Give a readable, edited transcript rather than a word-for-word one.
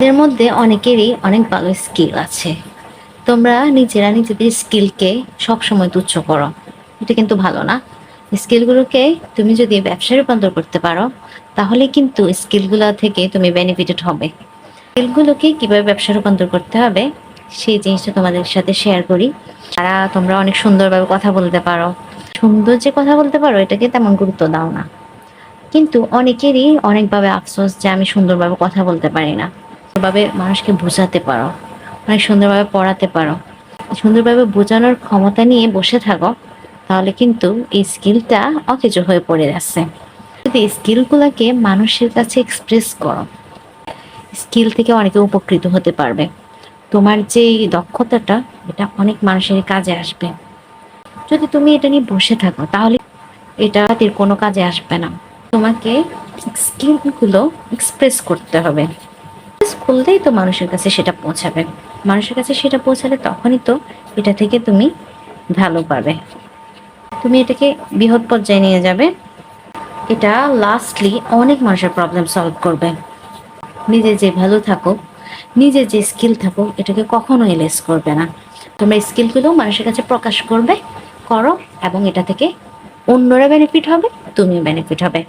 তোমাদের মধ্যে অনেকেরই অনেক ভালো স্কিল আছে। তোমরা নিজেরা নিজেদের স্কিলকে সবসময় তুচ্ছ করো। এটা কিন্তু ভালো না। স্কিলগুলোকে তুমি যদি ব্যবসায় রূপান্তর করতে পারো, তাহলে কিন্তু স্কিলগুলো থেকে তুমি বেনিফিটেড হবে। স্কিলগুলোকে কিভাবে ব্যবসা রূপান্তর করতে হবে সেই জিনিসটা তোমাদের সাথে শেয়ার করি। তোমরা অনেক সুন্দরভাবে কথা বলতে পারো, সুন্দর যে কথা বলতে পারো এটাকে তেমন গুরুত্ব দাও না। কিন্তু অনেকেরই অনেকভাবে আফসোস যে আমি সুন্দরভাবে কথা বলতে পারি না। সুন্দরভাবে মানুষকে বোঝাতে পারো, অনেক সুন্দরভাবে পড়াতে পারো, সুন্দরভাবে বোঝানোর ক্ষমতা নিয়ে বসে থাকো, তাহলে কিন্তু এই স্কিলটা অকেজো হয়ে পড়ে যাচ্ছে। যদি এই স্কিলগুলোকে মানুষের কাছে এক্সপ্রেস করো, স্কিল থেকে অনেকে উপকৃত হতে পারবে। তোমার যে দক্ষতাটা, এটা অনেক মানুষের কাজে আসবে। যদি তুমি এটা নিয়ে বসে থাকো, তাহলে এটা কোনো কাজে আসবে না। তোমাকে স্কিলগুলো এক্সপ্রেস করতে হবে। করলেই তো মানুষের কাছে সেটা পৌঁছাবে। মানুষের কাছে সেটা পৌঁছালে তখনই তো এটা থেকে তুমি ভালো পাবে। তুমি এটাকে বৃহৎ পর্যায়ে নিয়ে যাবে। এটা লাস্টলি অনেক মানুষের প্রবলেম সলভ করবে। নিজে যে ভালো থাকো, নিজের যে স্কিল থাকো, এটাকে কখনোই লেস করবে না। তোমরা স্কিলগুলো মানুষের কাছে প্রকাশ করো, এবং এটা থেকে অন্যরা বেনিফিট হবে, তুমিও বেনিফিট হবে।